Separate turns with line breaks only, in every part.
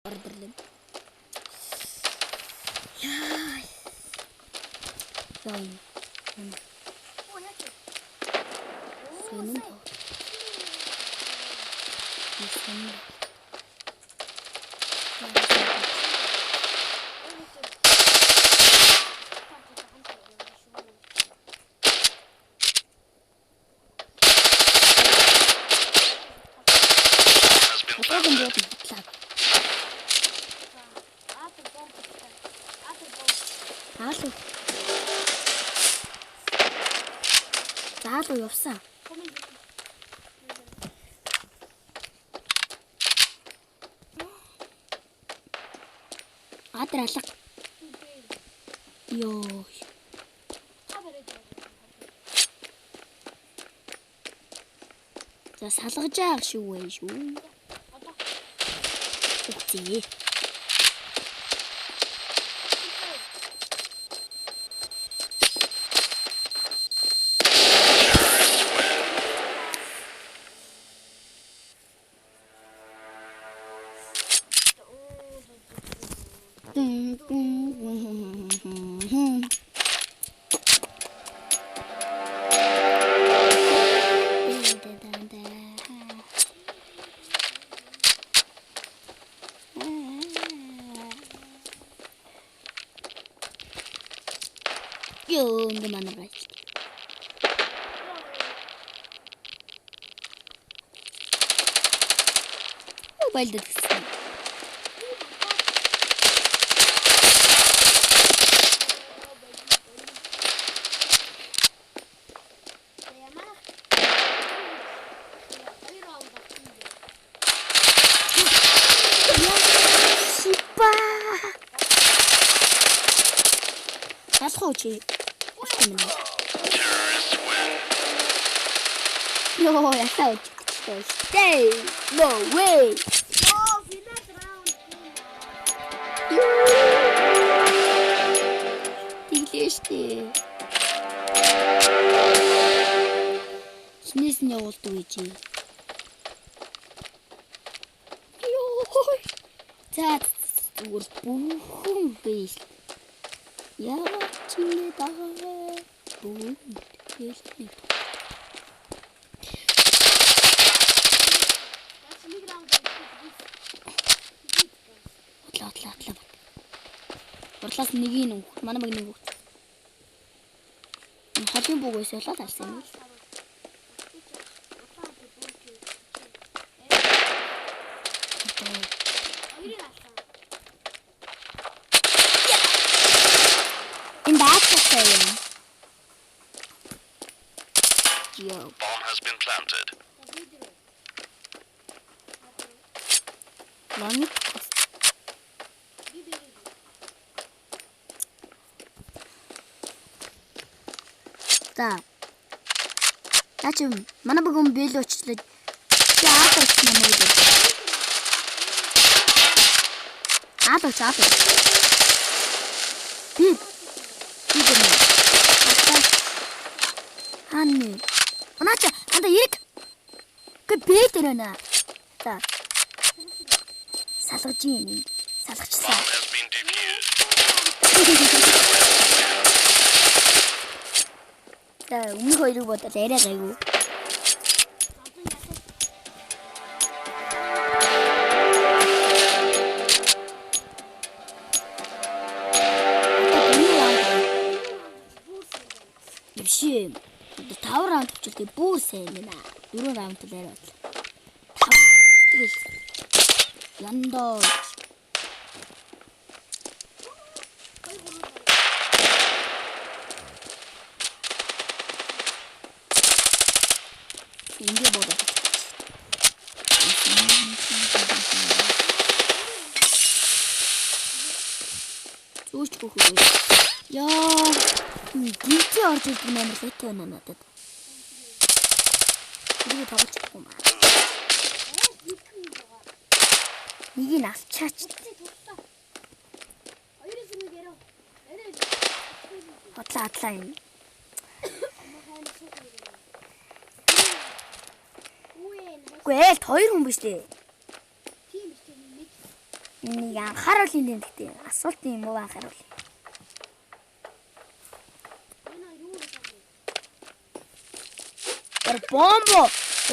Ордерлээ. Яа. Яа. Сонин. Заалуу явсан. Адр алга. Йоо. За салгаж аах шүү вэ шүү. Үгүй. Yo, hindi man na-right. Mobile dito. Слушай, no, я стал. Stay, no way. Тиглэштэй. Снэс нь явуулдаг гэж. Йоо. За зүгээр бүхэн бийс. Яа чи даа. Бүхэн хэлсэн. Атлаа. Урлаас нэг нь манай баг нэг. Хотын бүг байсан л алсан юм. In that area.
Bomb has been planted.
Long. За. Начим манай бүгэн биелүү очлоо. Яагаад ч намайг гэдэг. Аадаа. Би гэнэ. Ханни. Унаача анда ирэг. Гэ бэ дэрэнэ. За. Салгаж юм. Салгачсан.
Bomb has been defused.
За, өмнөх хоёрыг бодол арай гайгүй. Бишээ. 5 раунд хөвчлээ бүр сайн байна. 4 раунд л арай бодлоо. 5 тэгэл. Яндоо. Ингээ бодоо. Зүүч хөхөө. Яа. Гинти орж ирдэг нэмэр лэтэй байна надад. Нэг тоглохгүй маа. Нэг нь авчаач. Атлаа юм. Гүй ээ, хоёр хүн биш дээ. Тийм биш тийм нэг. Нэг анхааруулын тэмдэгтэй асуулт юм уу анхааруул. Бомбо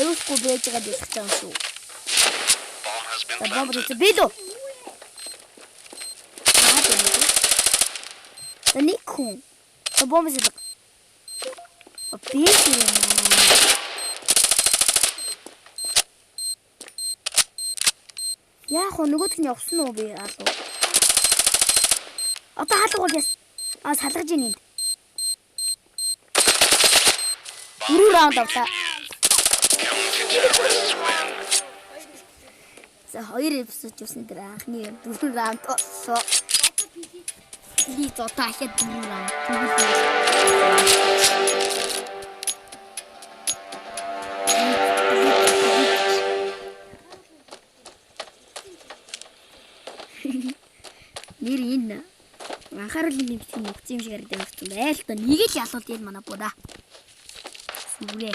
эвсгүй байж байгаа гэж хэлсэн шүү.
Bomb has been
Бомбо
planted.
гэж бэлөө. Таник хүн. Бомбо зэрэг. Бэлээ. Яах вэ нөгөөх нь явсан уу би алуу. Одоо хаалгуул яс. Салгаж ийн энд. 4 раунд авлаа.
County terrorists win.
За 2 эпизод юусэн дээр анхны 4 раунд олсоо. Би зотаа ахад 4 раунд. Нэр энэ анхааруулын нэмсэн нөхцөн юм шиг харагдаж байна. Байл та нэг л ялуул яд манай буу да. Сүрээ.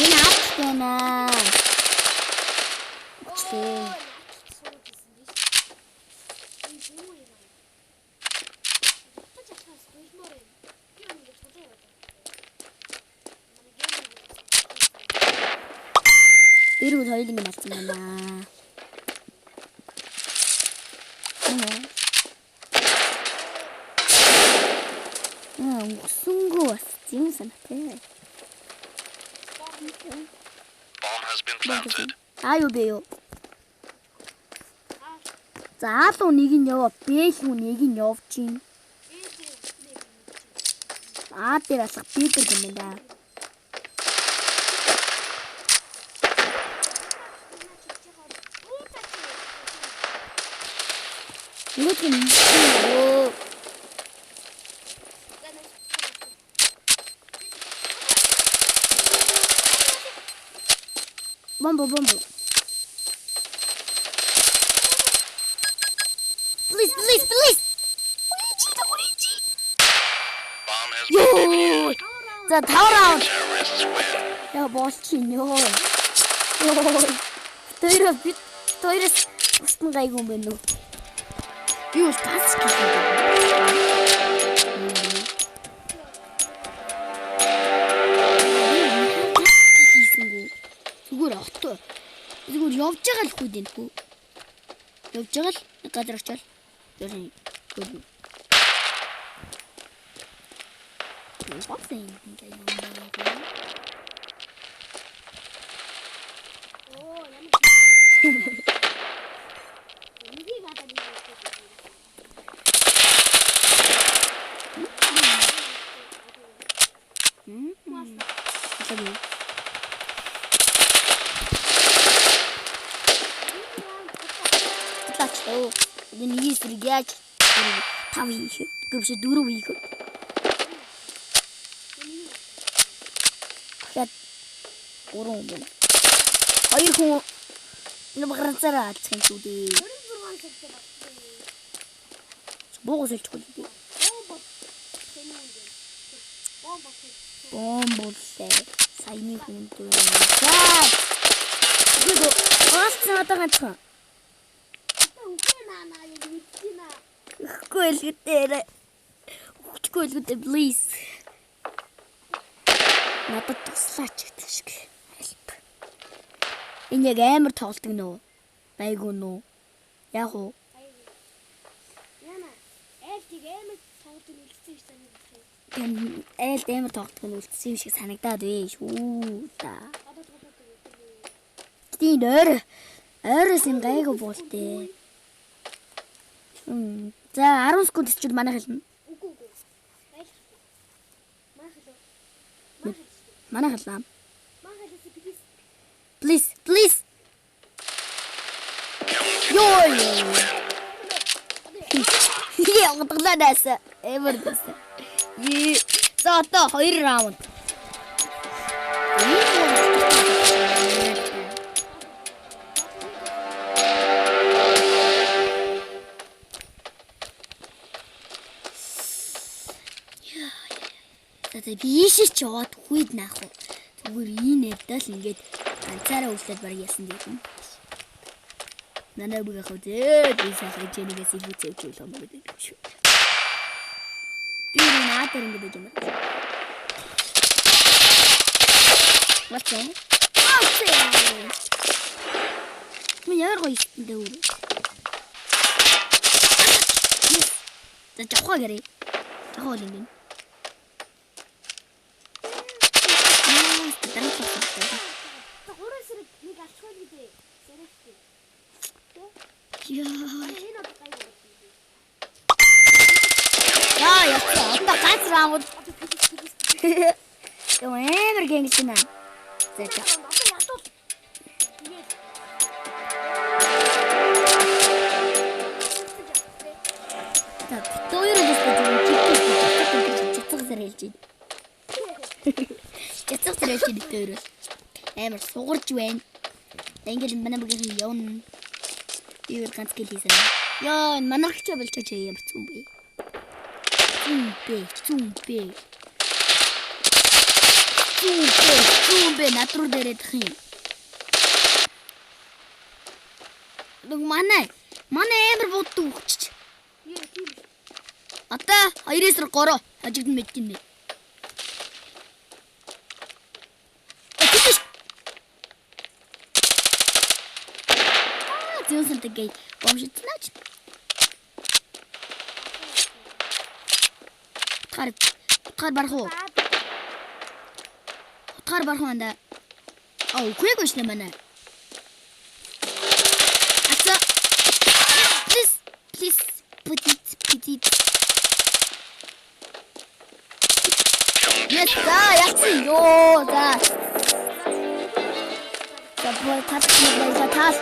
Энэ авчихна. Чээ. Эргүүл хоёулын минь алсан байна. Усунгу бас юм санаатай.
Bomb has been planted.
Аюу бэё. За алуу нэг нь яваа, бэлүү нэг нь явж гин. Дээр алах битэр юм байна. Look at me. Bumble. Please.
Bomb has been defused.
The tower.
Terrorists win.
Я болчихно. Тоёроос устан гайгүй юм байна уу? Юу тас зүгээр отоо. Зүгээр явж байгаа л хүүд энэ хүү. Явж байгаа л газар очил. Тэрний хүүд. Босоо юм байна. Оо, ямар энэ нэг эсрэг яаж 5 хийх гэвч 4 хийх. Яг 3 юм байна. 2 хүн энэ багцаараа алцах юм шүү дээ. 26 сая богоос илтгэх үү? Бомболээ. Саяны хүн дөө. За. Юу ааснаа дагачих. Хүчгүй л гэдэг please. Надад туслаач гэдэг шиг. Help. Энэ яг амар тоглолтог нөө. Байгуу нөө. Яг уу. Яна. Элтиг амар тоглолтог үлдсэн шүү дээ. Элт амар тоглолтог үлдсэн юм шиг санагдаад вэ шүү да. Тийм ойроос юм гайгүй буултээ. За 10 секунд ч манай хэлнэ. Үгүй. Манай хэлнэ. Please. Йой. Я готовлюсь. Эвердис. И зато 2 раунд. За ийшээ ч яваад хүйд наах уу. Зүгээр энэ нэвдэл ингээд ганцаараа үлдээд бараг ясан дийм. Нанаа бүгэ хавдээ бисаа хажэнэгээс илүү зэвчүүл юм гэдэг шүү. Тэр наатар ингээд юм. What's that? Мен яар гоё юм даа. За жахаа гэрээ. Жахаа л юм. Яа, одоо гацраа мод. Юу эмэр гэнгэсэн аа. За. Чацаг зэрэлж дэвэр. Амар сугарч байна. Ингээл манай бүгийн явна. Ивэр ганц гэл хийсэн. Яа, манархч болчихж юм зүм бэ. Зүм бэ натруу дээрээ дах юм. Нэг манай амар буддаг өгч. Одоо 2-3 хажигдсан мэт юм бэ. Зүүн тэгээ бомжитнаач. Утгаар барах уу? Утгаар барах уу анда? Аа, үгүй гош нэ манай. Аса. Please, petit. Yes, яцсан ёо, за. За, боо тас.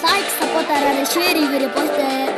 Лайк, саппорт арай, шеэр хийгээрэй, боётой.